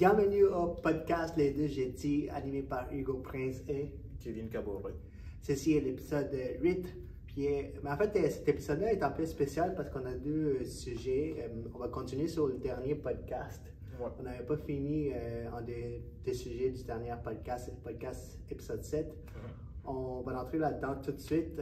Bienvenue au podcast Les Deux Jetis, animé par Hugo Prince et Kevin Caboret. Ceci est l'épisode 8. Mais en fait, cet épisode-là est un peu spécial parce qu'on a deux sujets. On va continuer sur le dernier podcast. Ouais. On n'avait pas fini en des sujets du dernier podcast, épisode 7. On va rentrer là-dedans tout de suite.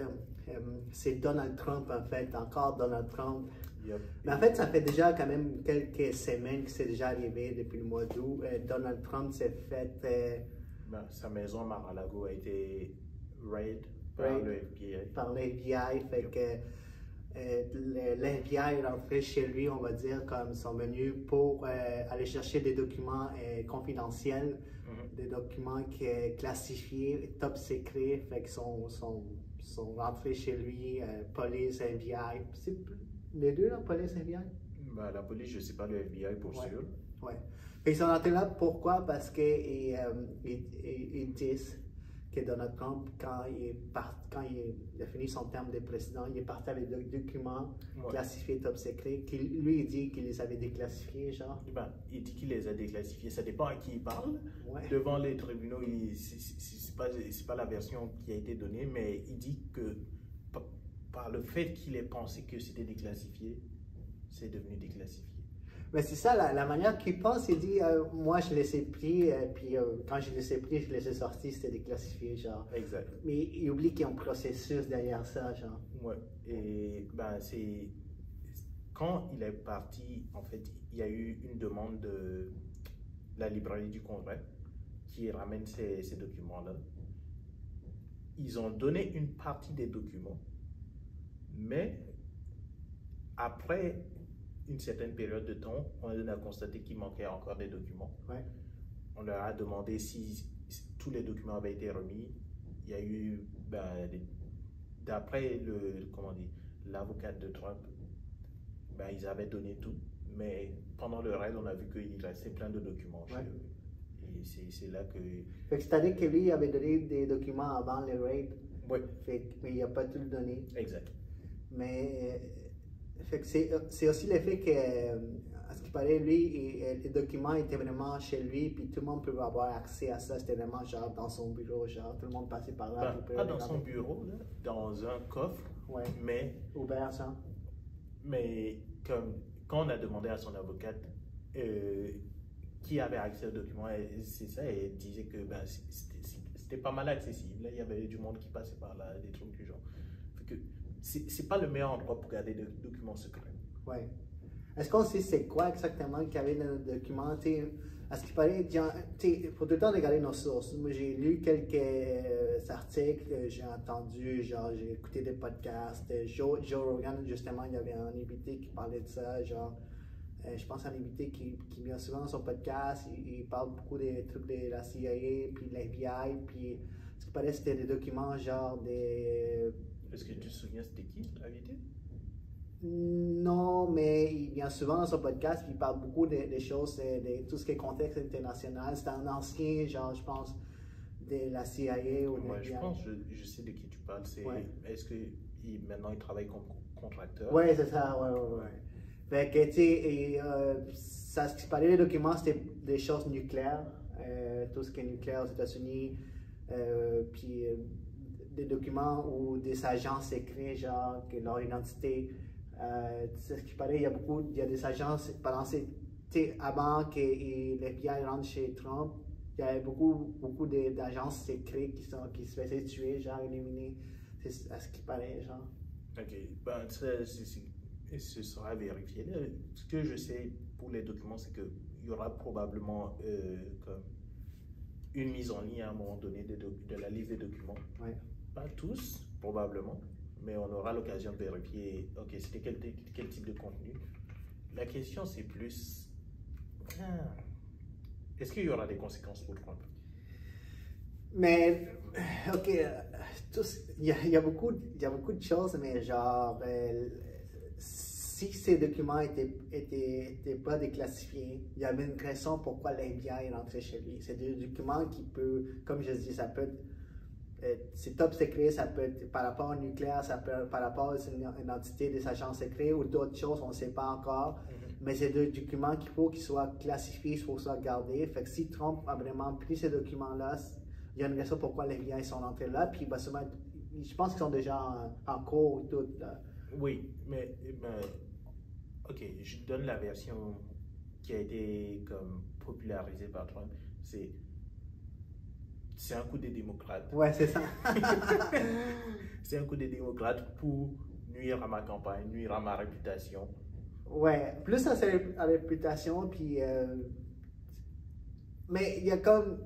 C'est Donald Trump, en fait, encore Donald Trump. Yep. Mais en fait, ça fait déjà quand même quelques semaines que c'est déjà arrivé depuis le mois d'août. Donald Trump s'est fait... Sa maison à Mar-a-Lago a été raid par le FBI. Par l'FBI, fait que l'FBI est rentré chez lui, on va dire, comme sont venus pour aller chercher des documents confidentiels, des documents classifiés, top secrets, fait qu'ils sont rentrés chez lui, police, FBI. C'est les deux, la police, FBI? La police, je ne sais pas, le FBI pour sûr. Oui. Ils sont rentrés là, pourquoi? Parce qu'ils disent que Donald Trump, quand il a fini son terme de président, il est parti avec des documents classifiés top secret. Lui, il dit qu'il les avait déclassifiés, genre. Il dit qu'il les a déclassifiés. Ça dépend à qui il parle. Ouais. Devant les tribunaux, c'est pas la version qui a été donnée, mais il dit que par le fait qu'il ait pensé que c'était déclassifié, c'est devenu déclassifié. Mais c'est ça, la manière qu'il pense, il dit, moi je les ai pris, puis quand je les ai pris, je les ai sortis, c'était déclassifié, genre. Exact. Mais il oublie qu'il y a un processus derrière ça, genre. Ouais, et c'est... Quand il est parti, en fait, il y a eu une demande de la librairie du Congrès qui ramène ces documents-là. Ils ont donné une partie des documents, mais après une certaine période de temps, on a constaté qu'il manquait encore des documents. Ouais. On leur a demandé si tous les documents avaient été remis. Il y a eu, d'après l'avocat de Trump, ils avaient donné tout. Mais pendant le raid, on a vu qu'il restait plein de documents chez eux. Et c'est là que... Fait que c'est-à-dire que lui avait donné des documents avant le raid. Oui. Mais il n'a pas tout donné. Exact. Mais fait que c'est aussi le fait que, à ce qu'il paraît, lui, les documents étaient vraiment chez lui, puis tout le monde pouvait avoir accès à ça. C'était vraiment genre dans son bureau, genre tout le monde passait par là. Pas dans son bureau, là, dans un coffre, mais... Ouvert, ça. Mais comme, quand on a demandé à son avocate qui avait accès aux documents, c'est ça, et elle disait que c'était pas mal accessible. Là, il y avait du monde qui passait par là, des trucs du genre. Fait que c'est pas le meilleur endroit pour garder des documents secrets. Oui. Est-ce qu'on sait c'est quoi exactement qu'il y avait dans le document? À ce qu'il paraît, il faut tout le temps regarder nos sources. Moi, j'ai lu quelques articles, j'ai entendu, genre, j'ai écouté des podcasts. Joe Rogan, justement, il y avait un invité qui parlait de ça, genre, je pense à un invité qui vient souvent dans son podcast, il parle beaucoup des trucs de la CIA, puis de l'FBI, puis ce qui paraît, c'était des documents, genre, des... Est-ce que tu te souviens, c'était qui, l'invité? Non, mais il vient souvent dans son podcast, puis il parle beaucoup des choses, de tout ce qui est contexte international. C'est un ancien, genre, je pense, de la CIA ou de je pense, je sais de qui tu parles. Est-ce que maintenant il travaille comme contracteur? Oui, c'est ça, ouais. Fait que, tu sais, ce qui parlait des documents, c'était des choses nucléaires, tout ce qui est nucléaire aux États-Unis, puis des documents ou des agents secrets, genre, que leur identité. Ce qui paraît, il y a des agences, avant que l'FBI rentre chez Trump, il y avait beaucoup d'agences secrètes qui se faisaient tuer, genre éliminés. C'est à ce qui paraît, genre. Ok, ce sera vérifié. Ce que je sais pour les documents, c'est qu'il y aura probablement comme une mise en ligne à un moment donné de la liste des documents. Ouais. Pas tous, probablement. Mais on aura l'occasion de vérifier, ok, c'était quel type de contenu. La question, c'est plus, est-ce qu'il y aura des conséquences pour Trump? Mais, ok, il y a beaucoup de choses, mais genre, si ces documents étaient pas déclassifiés, il y avait une raison pourquoi l'FBI est rentré chez lui. C'est des documents qui peuvent, comme je dis, ça peut être c'est top secret, ça peut être par rapport au nucléaire, ça peut être par rapport à une entité des agents secrets ou d'autres choses, on ne sait pas encore. Mais c'est des documents qu'il faut qu'ils soient classifiés, il faut qu'ils soient gardés. Fait que si Trump a vraiment pris ces documents-là, il y a une raison pourquoi les FBI sont entrés là, puis il va se mettre, je pense qu'ils sont déjà en cours tout. Là. Oui, mais ok, je donne la version qui a été comme popularisée par Trump. C'est un coup des démocrates. Ouais, c'est ça. C'est un coup des démocrates pour nuire à ma campagne, nuire à ma réputation. Ouais, plus à sa réputation, puis. Mais il y a comme.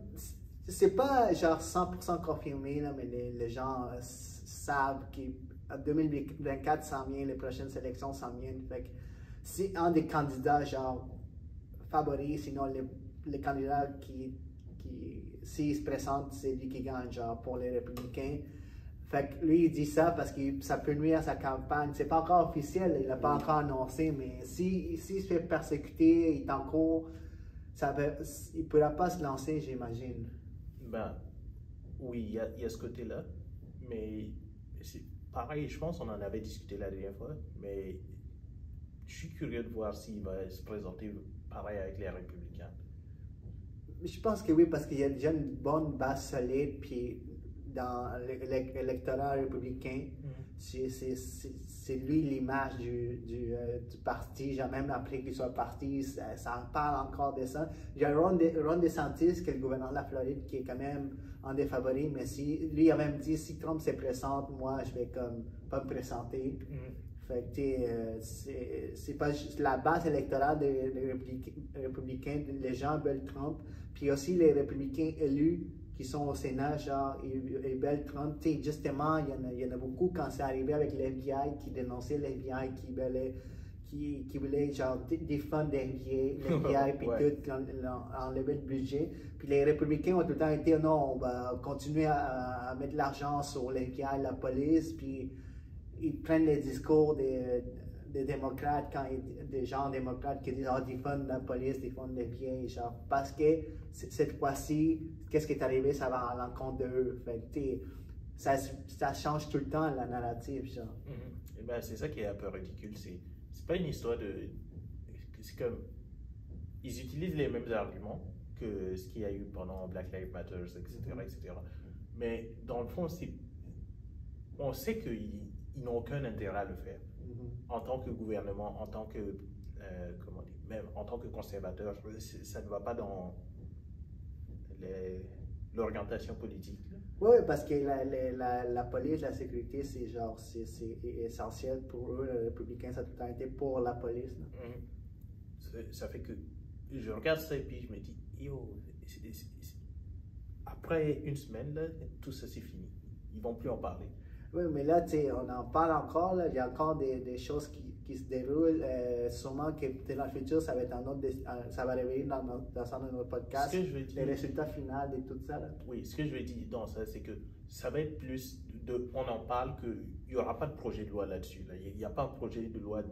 C'est pas genre 100% confirmé, là, mais les gens savent qu'en 2024 s'en vient, les prochaines élections s'en viennent. Fait que si un des candidats, genre, favoris, sinon les candidats s'il se présente, c'est lui qui gagne, genre, pour les républicains. Fait que lui, il dit ça parce que ça peut nuire à sa campagne. C'est pas encore officiel, il l'a pas encore annoncé, mais s'il se fait persécuter, il est en cours, il ne pourra pas se lancer, j'imagine. Ben, oui, il y a ce côté-là, mais c'est pareil, je pense qu'on en avait discuté la dernière fois, mais je suis curieux de voir s'il va se présenter pareil avec les républicains. Je pense que oui, parce qu'il y a déjà une bonne base solide, puis dans l'électorat républicain, c'est lui l'image du parti. Genre, même après qu'il soit parti, ça en parle encore de ça. Il y a Ron DeSantis, qui est le gouverneur de la Floride, qui est quand même un des favoris, mais lui a même dit, si Trump se présente, moi, je vais comme pas me présenter. Fait que c'est pas juste la base électorale des républicains, les gens veulent Trump, puis aussi les républicains élus qui sont au Sénat, genre, ils veulent Trump. T'sais, justement, il y en a beaucoup quand c'est arrivé avec l'FBI, qui dénonçaient l'FBI, qui voulaient genre défendre l'FBI, puis tout, enlever le budget. Puis les républicains ont tout le temps été, non, on va continuer à mettre de l'argent sur l'FBI, la police, puis ils prennent les discours des démocrates, des gens démocrates qui disent défendre la police, défendre les biens, genre, parce que cette fois-ci, qu'est-ce qui est arrivé, ça va à l'encontre d'eux. Ça change tout le temps la narrative, genre. Et ben, c'est ça qui est un peu ridicule. C'est pas une histoire de. C'est comme. Ils utilisent les mêmes arguments que ce qu'il y a eu pendant Black Lives Matter, etc., etc. Mais dans le fond, on sait qu'ils n'ont aucun intérêt à le faire. En tant que gouvernement, en tant que, comment dire, même en tant que conservateur, ça ne va pas dans l'orientation politique. Oui, parce que la police, la sécurité, c'est genre, c'est essentiel pour eux. Les républicains, ça a tout le temps été pour la police. Ça fait que je regarde ça et puis je me dis, yo, après une semaine, là, tout ça c'est fini. Ils ne vont plus en parler. Oui, mais là, tu sais, on en parle encore, là. Il y a encore des choses qui se déroulent. Sûrement que dans le futur, ça va être ça va révéler dans notre podcast. Ce que je veux dire, les résultats finaux et tout ça. Là. Oui, ce que je veux dire dans ça, c'est que ça va être plus on en parle qu'il n'y aura pas de projet de loi là-dessus. Là. Il n'y a pas un projet de loi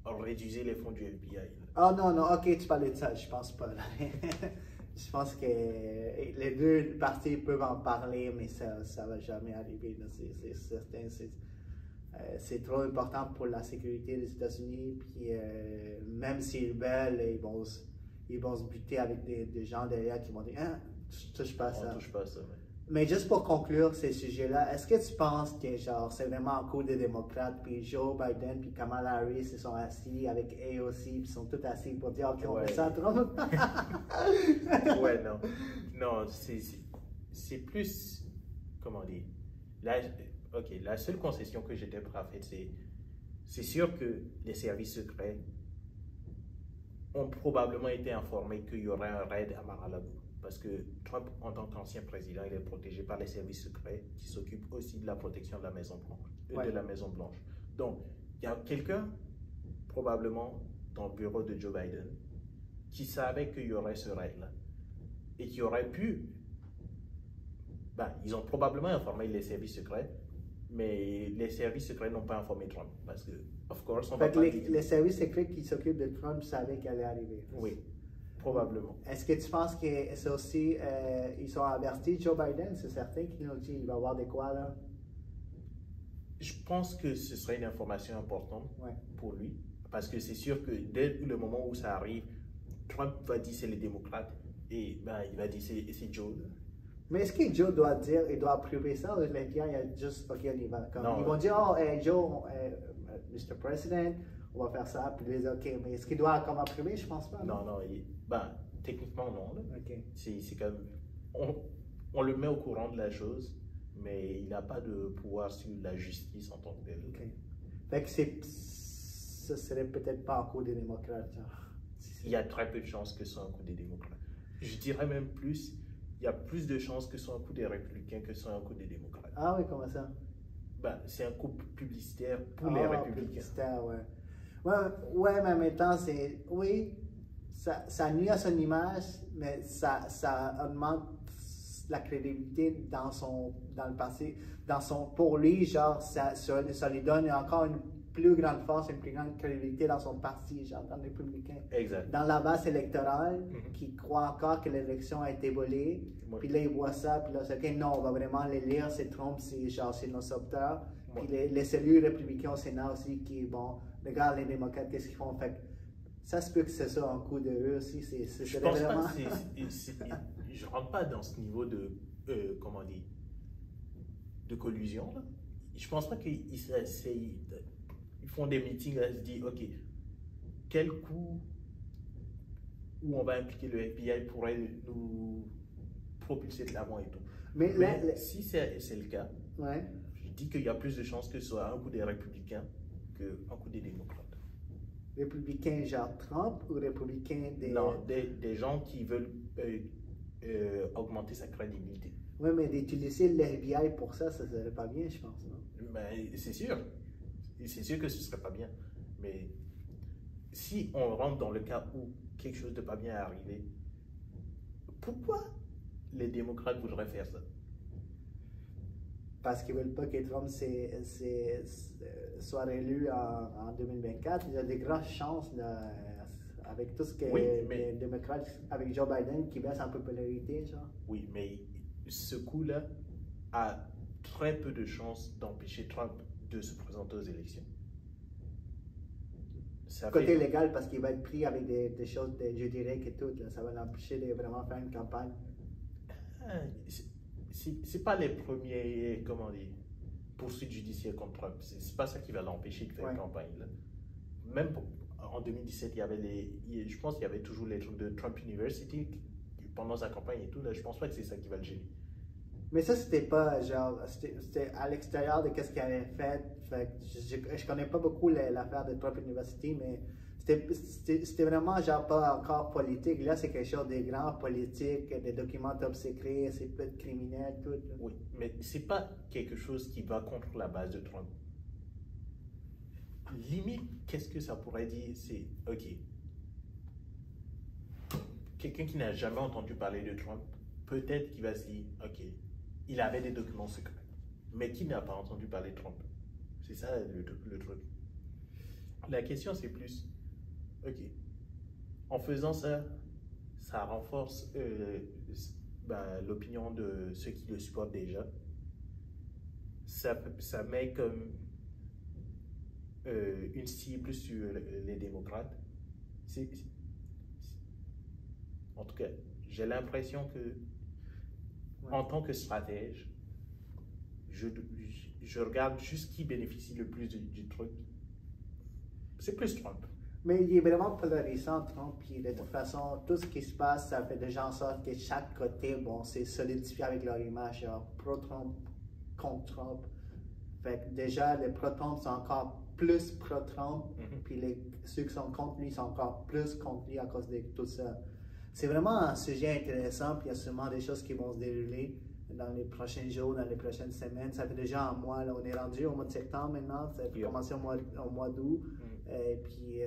réduire les fonds du FBI. Ah non, ok, tu parlais de ça, je pense pas. Là. Je pense que les deux parties peuvent en parler, mais ça ne va jamais arriver. C'est certain. C'est trop important pour la sécurité des États-Unis. Puis même s'ils veulent, ils vont se buter avec des gens derrière qui vont dire touche pas à ça. Touche pas à ça. Ouais. Mais juste pour conclure ces sujets-là, est-ce que tu penses que genre c'est vraiment un coup des démocrates, puis Joe Biden puis Kamala Harris se sont assis avec AOC, puis ils sont tous assis pour dire ok, on fait ça, Trump? Ouais, non. Non, c'est plus, comment dire, la seule concession que j'étais prêt à faire, c'est sûr que les services secrets ont probablement été informés qu'il y aurait un raid à Mar-a-Lago. Parce que Trump, en tant qu'ancien président, il est protégé par les services secrets qui s'occupent aussi de la protection de la Maison-Blanche. Donc, il y a quelqu'un, probablement dans le bureau de Joe Biden, qui savait qu'il y aurait ce raid-là et qui aurait pu. Ils ont probablement informé les services secrets, mais les services secrets n'ont pas informé Trump. Parce que, of course, on va pas les services secrets qui s'occupent de Trump savaient qu'elle allait arriver. Oui. Probablement. Est-ce que tu penses que c'est aussi, ils ont averti Joe Biden? C'est certain qu'ils ont dit qu'il va y avoir des quoi là? Je pense que ce serait une information importante pour lui. Parce que c'est sûr que dès le moment où ça arrive, Trump va dire c'est les démocrates et ben, il va dire c'est Joe. Mais est-ce que Joe doit dire, il doit approuver ça, ou les FBI, il y a juste, OK, on y va. Comme, Non, ils vont dire, oh, Joe, Mr. President, on va faire ça, puis les OK, mais est-ce qu'il doit comme approuver? Je pense pas. non, ben, techniquement non. Là. OK. C'est comme, on le met au courant de la chose, mais il n'a pas de pouvoir sur la justice en tant que tel. OK. Fait que ce serait peut-être pas un coup des démocrates, genre. Il y a très peu de chances que ce soit un coup des démocrates. Je dirais même plus, il y a plus de chances que ce soit un coup des républicains que ce soit un coup des démocrates. Ah oui, comment ça? Ben, c'est un coup publicitaire pour les républicains. Publicitaire, ouais. Ouais, mais en même temps, c'est. Oui, ça nuit à son image, mais ça augmente la crédibilité dans le passé. Pour lui, genre, ça lui donne encore une plus grande force, une plus grande crédibilité dans son parti, genre, dans les républicains. Exact. Dans la base électorale, qui croit encore que l'élection a été volée, puis là, il voit ça, puis là, c'est OK, non, on va vraiment les lire, c'est Trump, c'est nos sauveteurs. Puis les cellules républicains au Sénat aussi, qui, bon, regarde les démocrates, qu'est-ce qu'ils font. Fait ça se peut que c'est ça, un coup de eux aussi. Je pense vraiment... pas je rentre pas dans ce niveau de, comment dire, de collusion, là. Je pense pas qu'ils ils font des meetings et se disent, OK, quel coup où on va impliquer le FBI pourrait nous propulser de l'avant et tout. Mais si c'est le cas, ouais. Je dis qu'il y a plus de chances que ce soit un coup des républicains qu'un coup des démocrates. Républicains genre Trump ou républicains des... Non, des gens qui veulent augmenter sa crédibilité. Oui, mais d'utiliser l'FBI pour ça, ça serait pas bien, je pense. Mais c'est sûr. C'est sûr que ce serait pas bien. Mais si on rentre dans le cas où quelque chose de pas bien est arrivé, pourquoi les démocrates voudraient faire ça? Parce qu'ils ne veulent pas que Trump soit réélu en 2024. Il y a des grandes chances avec tout ce que les démocrates, avec Joe Biden qui baisse en popularité. Genre. Oui, mais ce coup-là a très peu de chances d'empêcher Trump de se présenter aux élections. Côté légal, parce qu'il va être pris avec des choses de juridiques et tout. Là, ça va l'empêcher de vraiment faire une campagne. C'est pas les premiers, comment dire, poursuites judiciaires contre Trump. C'est pas ça qui va l'empêcher de faire une campagne. Là. Même en 2017, je pense qu'il y avait toujours les trucs de Trump University pendant sa campagne et tout. Là, je pense pas que c'est ça qui va le gêner. Mais ça, c'était pas genre, c'était à l'extérieur de ce qu'il avait fait. Je connais pas beaucoup l'affaire de Trump University, mais c'était vraiment genre pas encore politique. Là, c'est quelque chose de grand politique, des documents top secrets, c'est peut-être criminel, tout. Oui, mais c'est pas quelque chose qui va contre la base de Trump. Limite, qu'est-ce que ça pourrait dire? C'est, OK, quelqu'un qui n'a jamais entendu parler de Trump, peut-être qu'il va se dire, OK, il avait des documents secrets, mais qui n'a pas entendu parler de Trump? C'est ça le truc. La question, c'est plus, OK, en faisant ça, ça renforce l'opinion de ceux qui le supportent déjà. Ça met comme une cible sur les démocrates. En tout cas, j'ai l'impression que en tant que stratège, je regarde juste qui bénéficie le plus du truc. C'est plus Trump. Mais il est vraiment polarisant, Trump. Puis de toute façon, tout ce qui se passe, ça fait déjà en sorte que chaque côté, bon, c'est solidifié avec leur image, genre pro-Trump, contre Trump. Fait que déjà, les pro-Trump sont encore plus pro-Trump, puis ceux qui sont contre lui sont encore plus contre lui à cause de tout ça. C'est vraiment un sujet intéressant, puis il y a sûrement des choses qui vont se dérouler dans les prochains jours, dans les prochaines semaines. Ça fait déjà un mois, là, on est rendu au mois de septembre maintenant, ça a commencé au mois d'août. Puis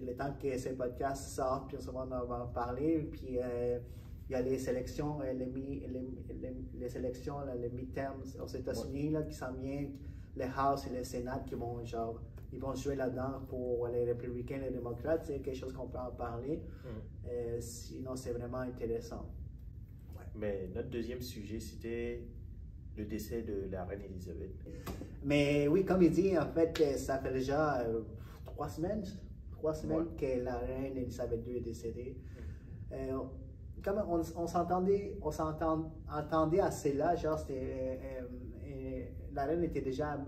le temps que ces podcasts sortent, puis on va en parler. Puis il y a les sélections, les sélections, là, les midterms aux États-Unis qui s'en viennent, les House et les Sénats qui vont ils vont jouer là-dedans pour les républicains et les démocrates. C'est quelque chose qu'on peut en parler. Sinon, c'est vraiment intéressant. Ouais. Mais notre deuxième sujet, c'était le décès de la reine Elisabeth. Mais oui, comme il dit, en fait, ça fait déjà 3 semaines, 3 semaines que la reine Elisabeth II est décédée. Comme on s'entendait assez là, genre, la reine était déjà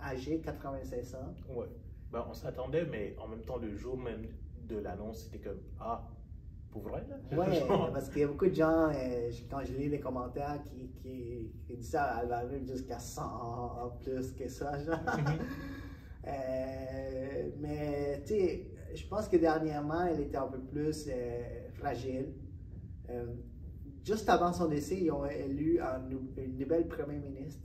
âgée, 96 ans. Ouais. Ben, on s'attendait, mais en même temps, le jour même de l'annonce, c'était comme, ah, pour vrai, là? Ouais, parce qu'il y a beaucoup de gens, quand je lis les commentaires, qui disent ça, elle va aller jusqu'à 100 en plus que ça, genre. Mais, tu sais, je pense que dernièrement, elle était un peu plus fragile. Juste avant son décès, ils ont élu une nouvelle première ministre.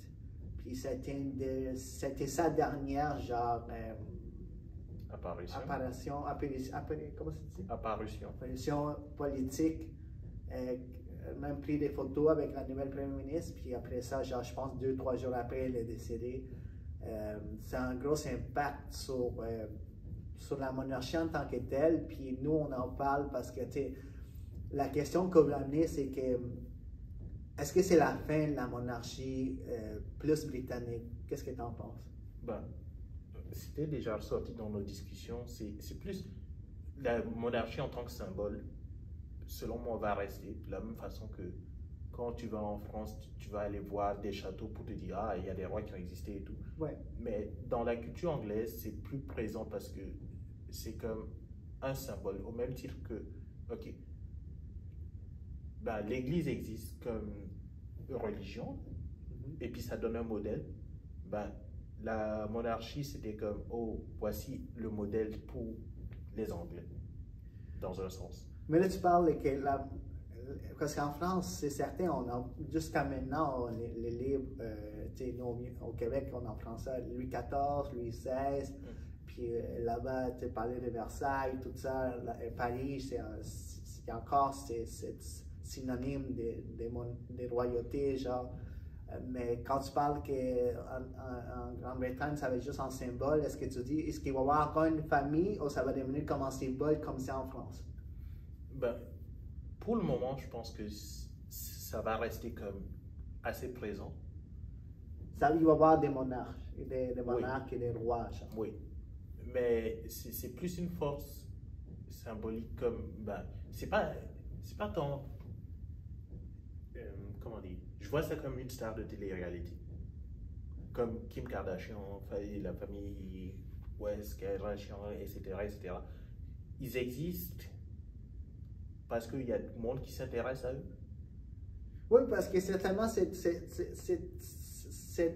Puis c'était sa dernière, genre, apparition, comment ça dit? Apparition politique. Même pris des photos avec la nouvelle première ministre. Puis après ça, genre, je pense 2-3 jours après, elle est décédée. C'est un gros impact sur la monarchie en tant que telle. Puis nous, on en parle parce que, tu sais, la question qu'on a amenée, c'est que est-ce que c'est la fin de la monarchie plus britannique? Qu'est-ce que tu en penses? Ben, c'était déjà ressorti dans nos discussions. C'est plus la monarchie en tant que symbole, selon moi, va rester de la même façon que quand tu vas en France, tu vas aller voir des châteaux pour te dire, ah, il y a des rois qui ont existé et tout. Ouais. Mais dans la culture anglaise, c'est plus présent parce que c'est comme un symbole, au même titre que, ok, ben, l'Église existe comme religion, et puis ça donne un modèle. Ben, la monarchie, c'était comme, oh, voici le modèle pour les Anglais, dans un sens. Mais là, tu parles que parce qu'en France, c'est certain, on a jusqu'à maintenant les livres, nous, au Québec, on en français, Louis XIV, Louis XVI, puis là-bas, tu parlais de Versailles, tout ça, Paris, c'est encore synonyme des royautés, genre. Mais quand tu parles qu'en Grande-Bretagne, ça va être juste un symbole, est-ce que tu dis, est-ce qu'il va y avoir encore une famille ou ça va devenir comme un symbole comme c'est en France? Ben, pour le moment, je pense que ça va rester comme assez présent. Ça, il va y avoir des monarques, des monarques et des rois. Genre. Oui, mais c'est plus une force symbolique comme, ben, c'est pas tant, comment dire, je vois ça comme une star de télé-réalité. Comme Kim Kardashian, la famille West, Kardashian, etc., etc. Ils existent parce qu'il y a du monde qui s'intéresse à eux. Oui, parce que certainement, cette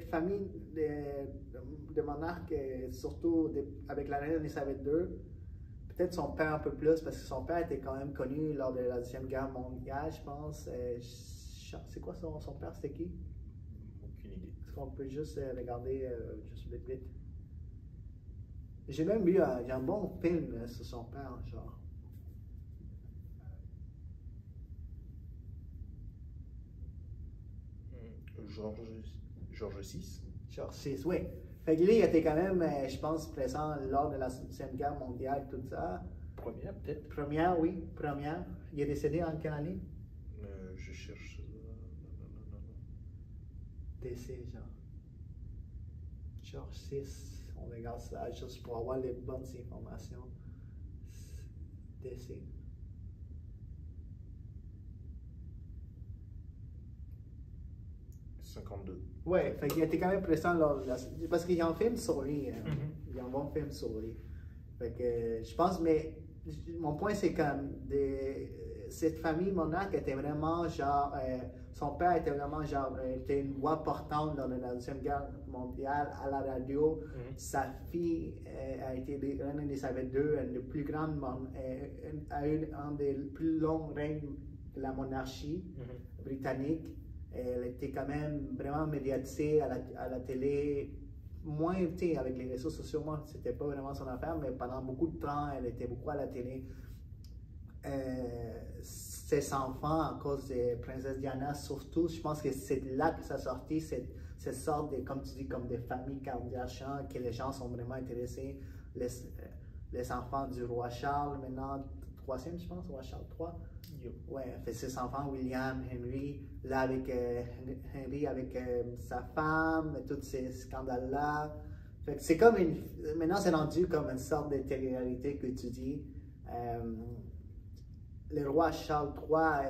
famille de monarques, surtout avec la reine Elisabeth II, peut-être son père un peu plus, parce que son père était quand même connu lors de la Deuxième Guerre mondiale, je pense. C'est quoi son père, c'était qui? Aucune idée. Est-ce qu'on peut juste regarder juste vite? J'ai même vu un bon film sur son père, genre. George VI. George VI, oui. Fait que lui, il était quand même, je pense, présent lors de la Deuxième Guerre mondiale, tout ça. Première, peut-être? Première, oui, première. Il est décédé en quelle année? Je cherche. Non. Décès, genre. George VI, on regarde ça juste pour avoir les bonnes informations. Décès. Ouais, fait qu'il était quand même présent parce qu'il y a un film sur lui. Il y a un bon film sur lui. Fait que je pense, mais mon point c'est comme cette famille monarque était vraiment genre, son père était vraiment genre, était une voix portante dans la Deuxième Guerre mondiale à la radio. Sa fille a été reine Elisabeth II, le plus grande, a eu un des plus longs règnes de la monarchie britannique. Elle était quand même vraiment médiatisée à la télé, moins, tu sais, avec les réseaux sociaux, moi, c'était pas vraiment son affaire, mais pendant beaucoup de temps, elle était beaucoup à la télé. Ses enfants, à cause de Princesse Diana, surtout, je pense que c'est là que ça sortit, cette sorte de, comme tu dis, comme des familles Kardashian, que les gens sont vraiment intéressés. Les enfants du roi Charles, maintenant, troisième, je pense, roi Charles III. Ouais, fait ses enfants, William, Henry, là avec Henry avec sa femme, tous ces scandales-là. Fait que c'est comme maintenant c'est rendu comme une sorte de télé-réalité que tu dis. Le roi Charles III,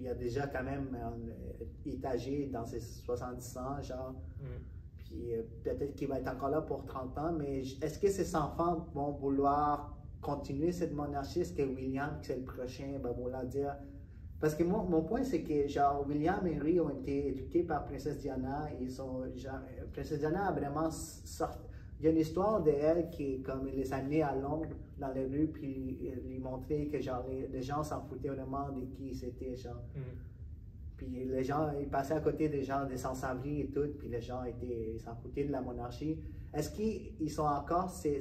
il a déjà quand même, il est âgé dans ses 70 ans, genre. Puis peut-être qu'il va être encore là pour 30 ans, mais est-ce que ses enfants vont vouloir continuer cette monarchie? Est-ce que William, qui c'est le prochain, va vouloir dire... Parce que mon point, c'est que genre William et Harry ont été éduqués par Princesse Diana. Princesse Diana a vraiment sorti... Il y a une histoire d'elle qui, comme il les a amenés à Londres, dans les rues, puis lui montrer que genre, les gens s'en foutaient vraiment de qui c'était, genre. Puis les gens, ils passaient à côté des gens, des sans-abri et tout, puis les gens s'en foutaient de la monarchie. Est-ce qu'ils sont encore ces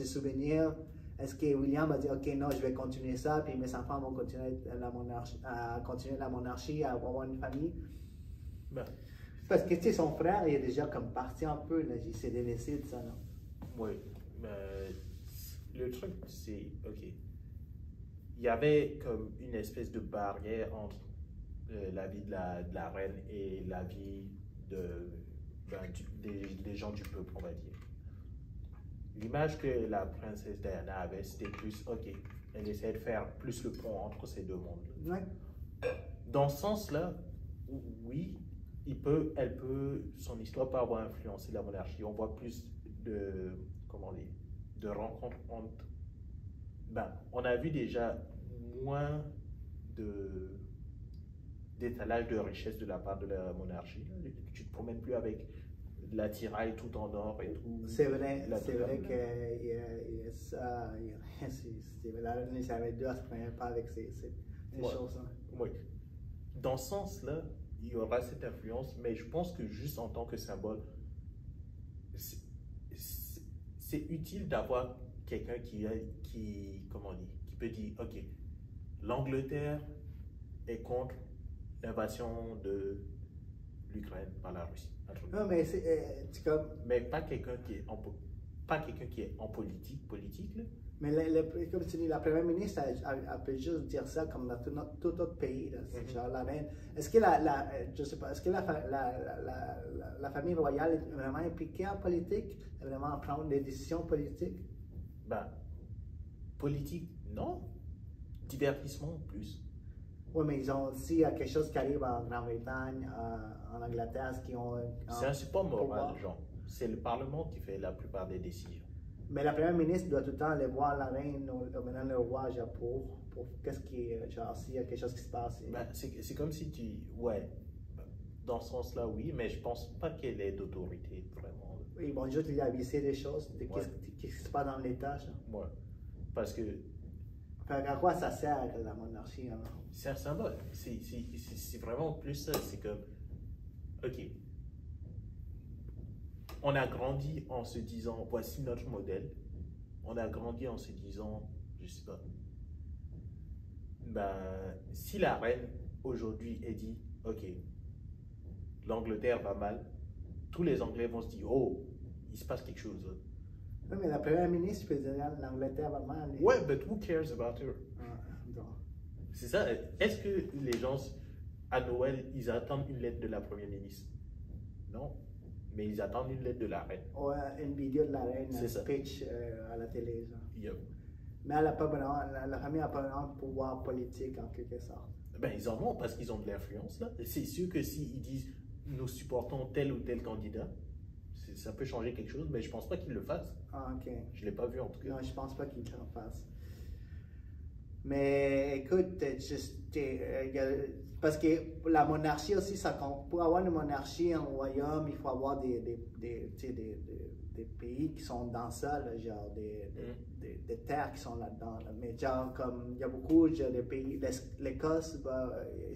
souvenirs? Est-ce que William va dire, OK, non, je vais continuer ça, puis mes enfants vont continuer la monarchie, à avoir une famille? Ben, parce que, tu sais, son frère, il est déjà comme parti un peu, là, il s'est délaissé de ça, non? Oui, mais le truc, c'est, OK, il y avait comme une espèce de barrière entre la vie de la reine et la vie des gens du peuple, on va dire. L'image que la princesse Diana avait, c'était plus, OK, elle essaie de faire plus le pont entre ces deux mondes. Ouais. Dans ce sens-là, oui, son histoire peut avoir influencé la monarchie. On voit plus de rencontres entre... on a vu déjà moins d'étalage de richesse de la part de la monarchie. Tu te promènes plus avec l'attirail tout en or et tout. C'est vrai que ça, la reine Elisabeth II, elle ne se promène pas avec ces choses-là. Oui. Dans ce sens-là, il y aura cette influence, mais je pense que juste en tant que symbole, c'est utile d'avoir quelqu'un qui peut dire, OK, l'Angleterre est contre l'invasion de l'Ukraine par la Russie. Non, mais c'est comme... Mais pas quelqu'un qui est en politique là. Mais comme tu dis, la première ministre, elle peut juste dire ça comme dans tout autre pays. Là. Genre la reine. Est-ce que je sais pas, est-ce que la famille royale est vraiment impliquée en politique? Est vraiment à prendre des décisions politiques? Politique, non. Divertissement, plus. Oui, mais ils ont aussi quelque chose qui arrive en Grande-Bretagne, en Angleterre, ce qui ont... C'est un support moral, genre. C'est le Parlement qui fait la plupart des décisions. Mais la première ministre doit tout le temps aller voir la reine ou maintenant le roi, genre, pour qu'est-ce qui est, genre, s'il y a quelque chose qui se passe. C'est comme si dans ce sens-là, oui, mais je pense pas qu'elle ait d'autorité, vraiment. Ils vont juste lui aviser des choses, qu'est-ce qui se passe dans l'État, genre. Ouais, parce que... À quoi ça sert, la monarchie, hein? C'est un symbole, c'est vraiment plus ça, c'est comme, OK, on a grandi en se disant, voici notre modèle. On a grandi en se disant, je sais pas, si la reine aujourd'hui est dit, OK, l'Angleterre va mal, tous les Anglais vont se dire, oh, il se passe quelque chose. Oui, mais la première ministre peut dire, l'Angleterre va mal. Ouais, but who cares about her? C'est ça. Est-ce que les gens, à Noël, ils attendent une lettre de la première ministre? Non. Mais ils attendent une lettre de la reine. Ouais, une vidéo de la reine, un pitch à la télé. Yep. Mais elle a pas vraiment, la famille n'a pas vraiment de pouvoir politique en quelque sorte. Ils en ont parce qu'ils ont de l'influence là. C'est sûr que s'ils disent nous supportons tel ou tel candidat, ça peut changer quelque chose, mais je pense pas qu'ils le fassent. Ah, ok. Je l'ai pas vu en tout cas. Non, je pense pas qu'ils le fassent. Mais écoute, parce que la monarchie aussi, ça compte. Pour avoir une monarchie, un royaume, il faut avoir des pays qui sont dans ça, là, genre des terres qui sont là-dedans. Là. Mais genre, comme il y a beaucoup de pays, l'Écosse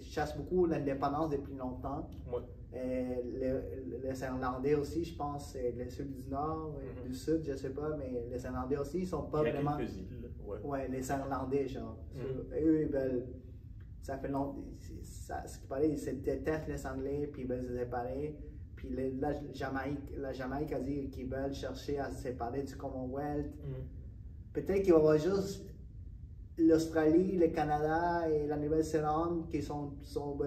chasse beaucoup l'indépendance depuis longtemps. Ouais. Les Irlandais aussi, je pense, ceux du Nord, du Sud, je sais pas, mais les Irlandais aussi, ils sont pas vraiment... Il y a quelques îles, ouais, les Irlandais, genre. Eux, ils veulent... Ça fait longtemps... Ce qui paraît, ils se détestent les Anglais, puis ils veulent se séparer. Puis la Jamaïque a dit qu'ils veulent chercher à se séparer du Commonwealth. Peut-être qu'il va y avoir juste l'Australie, le Canada et la Nouvelle-Zélande qui sont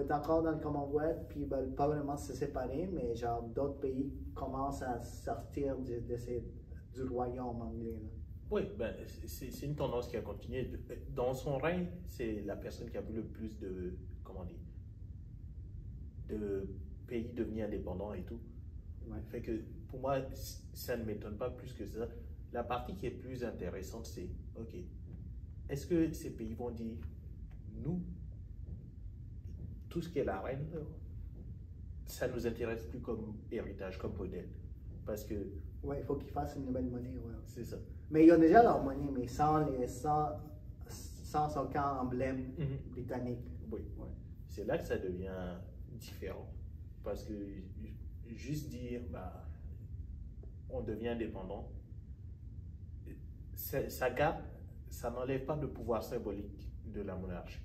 encore dans le Commonwealth, puis veulent pas vraiment se séparer, mais genre d'autres pays commencent à sortir du royaume anglais. Là. Oui, ben, c'est une tendance qui a continué. Dans son règne, c'est la personne qui a vu le plus de, comment dire, de pays devenir indépendants et tout. Ouais. Fait que pour moi, ça ne m'étonne pas plus que ça. La partie qui est plus intéressante, c'est, OK, est-ce que ces pays vont dire, nous, tout ce qui est la reine, ça ne nous intéresse plus comme héritage, comme modèle. Parce que... Ouais, il faut qu'ils fassent une nouvelle monnaie. Ouais. C'est ça. Mais ils ont déjà leur monnaie, mais sans son camp emblème britannique. Oui, ouais. C'est là que ça devient différent. Parce que juste dire, bah, on devient indépendant, ça garde, ça n'enlève pas le pouvoir symbolique de la monarchie.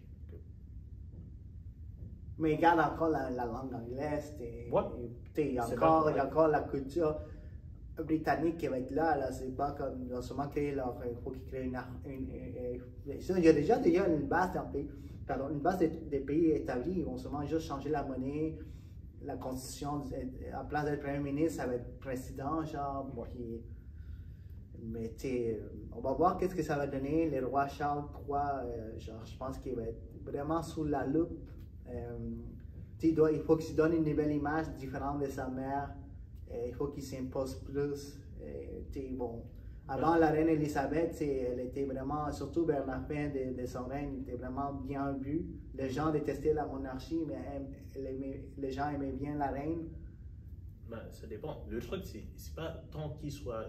Mais il garde encore la langue anglaise. Ouais. Il y a encore la culture britannique qui va être là. C'est pas comme ils ont sûrement créé leur. Il faut qu'ils créent il y a déjà une base une base des pays établis. Ils vont sûrement juste changer la monnaie, la constitution. En place d'être premier ministre, ça va être président, genre. Puis, mais on va voir qu'est-ce que ça va donner. Le roi Charles III, genre, je pense qu'il va être vraiment sous la loupe. Il faut qu'il se donne une nouvelle image différente de sa mère. Il faut qu'il s'impose plus. Bon, avant, la reine Elisabeth, elle était vraiment, surtout vers la fin de son règne, était vraiment bien vue. Les gens détestaient la monarchie, mais les gens aimaient bien la reine. Ben, ça dépend. Le truc, c'est pas tant qu'il soit,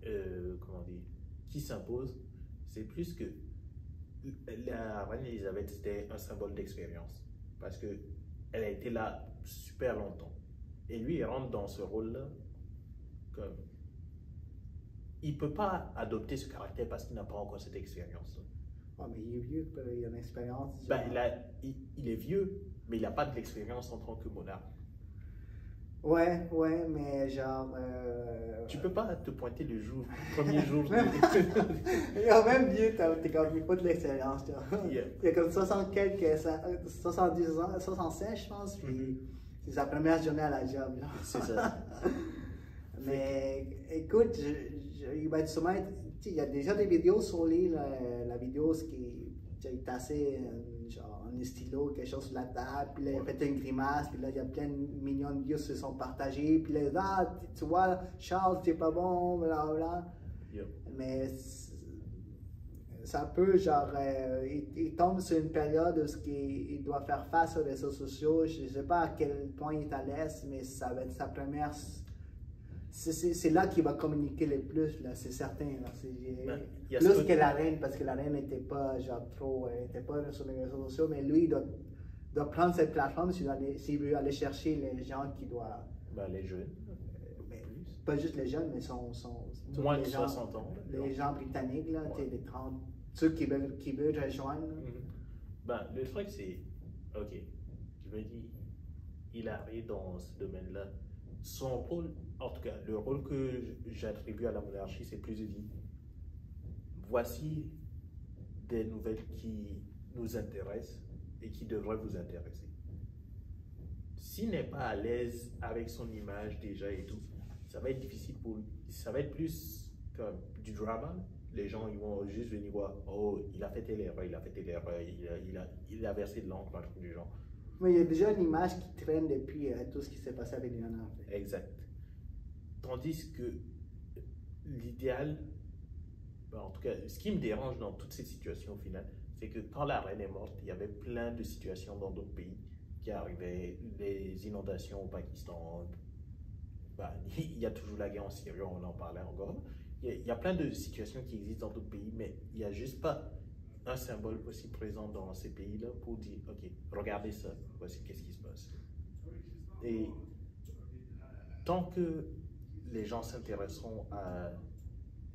comment dire, qui s'impose, c'est plus que la reine Elisabeth, c'était un symbole d'expérience. Parce qu'elle a été là super longtemps. Et lui, il rentre dans ce rôle-là comme... Il ne peut pas adopter ce caractère parce qu'il n'a pas encore cette expérience. Oh, mais il est vieux, il a une expérience. Ben, il est vieux, mais il n'a pas de l'expérience en tant que monarque. Ouais, mais genre... Tu peux pas te pointer le premier jour. Il est même vieux, t'es comme, il faut de l'expérience. Yeah. Il a comme 70 ans, 65 je pense, puis c'est sa première journée à la job. C'est ça. Mais écoute, il va sûrement être... Il y a déjà des vidéos sur lui, la vidéo qui est assez... genre un stylo, quelque chose sur la table, puis là, il a fait une grimace, puis là, il y a plein de millions de views qui se sont partagés, puis là, tu vois, Charles, t'es pas bon, blablabla. Yep. Mais ça peut, genre, il tombe sur une période où il doit faire face aux réseaux sociaux. Je ne sais pas à quel point il est à l'aise, mais ça va être sa première... C'est là qu'il va communiquer le plus, là, c'est certain. Là. Plus que la reine, parce que la reine n'était pas, genre, était pas sur les réseaux sociaux, mais lui, il doit prendre cette plateforme s'il veut aller chercher les gens qui doivent... Ben, les jeunes. Pas juste les jeunes, mais moins de 60 ans. Les gens britanniques, là, les 30, ceux qui veulent rejoindre. Ben, le truc, c'est, OK, je me dis, il arrive dans ce domaine-là. Son rôle, en tout cas, le rôle que j'attribue à la monarchie, c'est plus de dire, voici des nouvelles qui nous intéressent et qui devraient vous intéresser. S'il n'est pas à l'aise avec son image déjà et tout, ça va être difficile pour lui. Ça va être plus comme du drama. Les gens ils vont juste venir voir, oh, il a fait telle erreur, il a versé de l'encre, un truc du genre. Mais il y a déjà une image qui traîne depuis tout ce qui s'est passé avec Diana. Exact. Tandis que l'idéal, ben, en tout cas, ce qui me dérange dans toute cette situation au final, c'est que quand la reine est morte, il y avait plein de situations dans d'autres pays qui arrivaient, les inondations au Pakistan, ben, il y a toujours la guerre en Syrie, on en parlait encore. Il y a plein de situations qui existent dans d'autres pays, mais il n'y a juste pas un symbole aussi présent dans ces pays-là pour dire, OK, regardez ça, voici qu'est-ce qui se passe. Et tant que les gens s'intéresseront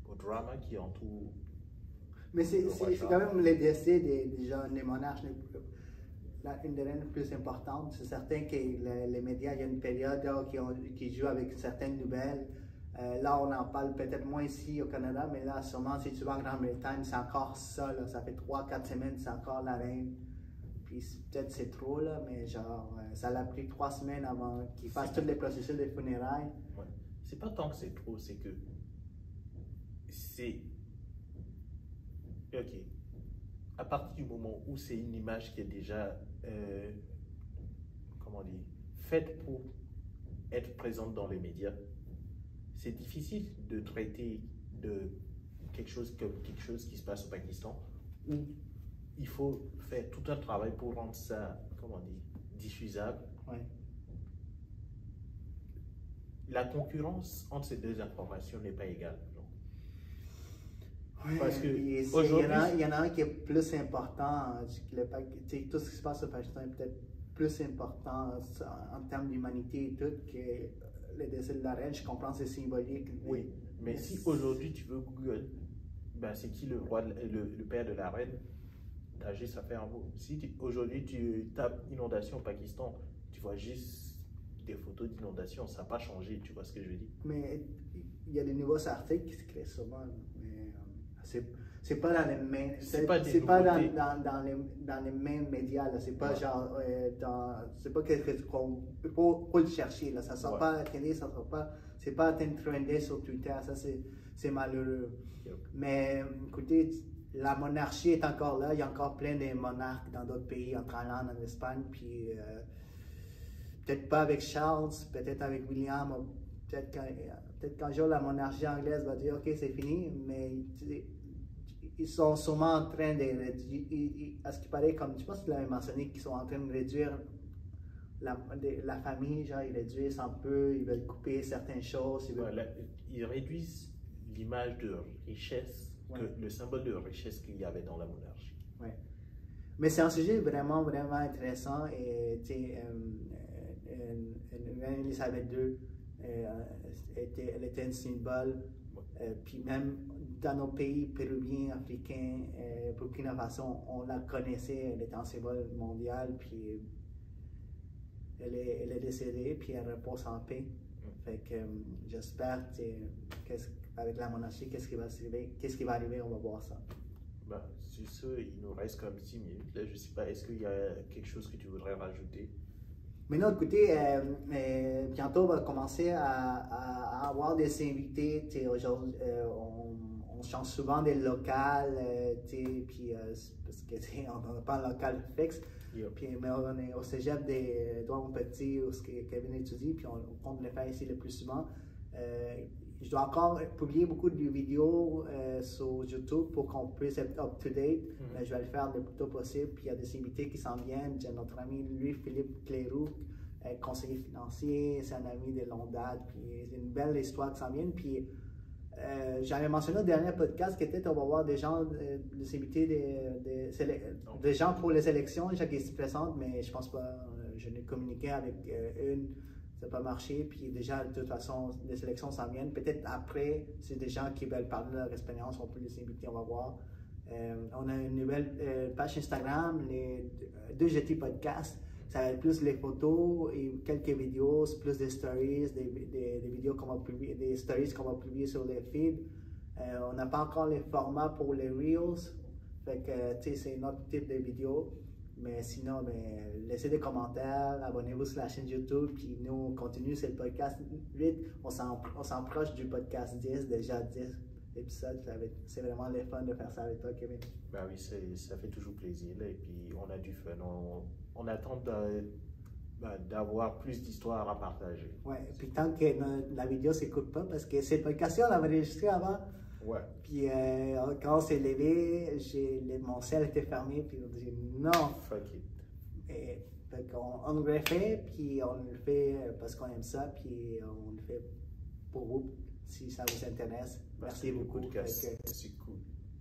au drama qui entoure... Mais c'est quand même le décès des gens, les monarques, une des reines plus importantes. C'est certain que les médias, il y a une période qui jouent avec certaines nouvelles. Là, on en parle peut-être moins ici au Canada, mais là, sûrement, si tu vas en Grande-Bretagne, c'est encore ça, là, ça fait 3-4 semaines, c'est encore la reine. Puis peut-être c'est trop, là, mais genre, ça l'a pris 3 semaines avant qu'il fasse tous les processus de funérailles. Ouais. C'est pas tant que c'est trop, c'est que c'est... Ok. À partir du moment où c'est une image qui est déjà, comment dire, faite pour être présente dans les médias, c'est difficile de traiter de quelque chose comme quelque chose qui se passe au Pakistan, où il faut faire tout un travail pour rendre ça, comment dire, diffusable. Ouais. La concurrence entre ces deux informations n'est pas égale. Ouais, parce que il y en a un qui est plus important. Tout ce qui se passe au Pakistan est peut-être plus important en termes d'humanité et tout que le décès de la reine. Je comprends, c'est symbolique. Oui, mais si aujourd'hui tu veux Google, ben c'est qui le roi, le père de la reine, t'as juste à faire un mot. Si aujourd'hui tu tapes inondation au Pakistan, tu vois juste des photos d'inondation, ça n'a pas changé, tu vois ce que je veux dire. Mais il y a des nouveaux articles qui se créent souvent. Mais c'est pas dans les mêmes, c'est pas dans les mêmes médias. C'est pas genre c'est pas quelque chose qu'on faut le chercher. Là. Ça sort pas à la télé, ça sort pas. C'est pas trendé sur Twitter. Ça c'est malheureux. Yep. Mais écoutez, la monarchie est encore là. Il y a encore plein de monarques dans d'autres pays, en Irlande, en Espagne, puis peut-être pas avec Charles, peut-être avec William, peut-être qu'un jour la monarchie anglaise va dire ok c'est fini, mais ils sont sûrement en train à ce qui paraît, comme je pense que tu l'avais mentionné, qu'ils sont en train de réduire la famille, genre ils réduisent un peu, ils veulent couper certaines choses. Ils réduisent l'image de richesse, le symbole de richesse qu'il y avait dans la monarchie. Ouais. Mais c'est un sujet vraiment, vraiment intéressant et Reine Elisabeth II, elle était un symbole, puis même dans nos pays péruviens, africains, Burkina Faso, on la connaissait, elle était un symbole mondial, puis elle est décédée, puis elle repose en paix. Fait que j'espère qu'avec la monarchie, qu'est-ce qui va arriver, on va voir ça. Ben, sur ce, il nous reste comme 10 minutes. Là, je ne sais pas, est-ce qu'il y a quelque chose que tu voudrais rajouter? Mais non, écoutez, bientôt on va commencer à avoir des invités. Aujourd'hui, on change souvent des locales, puis parce qu'on n'a pas un local fixe. Yep. Puis, mais on est au cégep d'Edouard Petit, où Kevin étudie, puis on compte le faire ici le plus souvent. Je dois encore publier beaucoup de vidéos sur YouTube pour qu'on puisse être up-to-date. Je vais le faire le plus tôt possible. Puis il y a des invités qui s'en viennent. J'ai notre ami Louis-Philippe Cléroux, conseiller financier. C'est un ami de longue date. Puis c'est une belle histoire qui s'en vient. Puis j'avais mentionné au dernier podcast que peut-être on va voir des gens, des invités, des gens pour les élections, des gens qui se présentent, mais je pense pas. Je n'ai communiqué avec une. Ça n'a pas marché, puis déjà, de toute façon, les élections s'en viennent. Peut-être après, c'est des gens qui veulent parler de leur expérience, on peut les inviter, on va voir. On a une nouvelle page Instagram, les 2GT Podcasts. Ça va être plus les photos et quelques vidéos, plus des stories, des vidéos qu'on va publier, des stories qu'on va publier sur les feeds. On n'a pas encore les formats pour les Reels, fait que, tu sais, c'est notre type de vidéo. Mais sinon, laissez des commentaires, abonnez-vous sur la chaîne YouTube, puis nous, on continue, c'est le podcast 8. On s'en proche du podcast 10, déjà 10 épisodes. C'est vraiment le fun de faire ça avec toi, Kevin. Ben oui, ça fait toujours plaisir, là, et puis on a du fun. On attend d'avoir plus d'histoires à partager. Ouais, et puis tant que la vidéo ne s'écoute pas, parce que c'est le podcast, on l'avait enregistré avant. Ouais. Puis quand on s'est levé, mon ciel était fermé, puis on dit non. Fuck it. Et, fait on le refait, puis on le fait parce qu'on aime ça, puis on le fait pour vous, si ça vous intéresse. Merci beaucoup. C'est cool.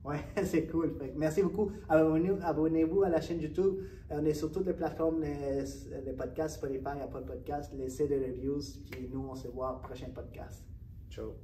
Ouais, c'est cool. Fait que merci beaucoup. Abonnez-vous à la chaîne YouTube. On est sur toutes les plateformes, les podcasts, Spotify, Apple Podcasts. Laissez des reviews, puis nous, on se voit au prochain podcast. Ciao.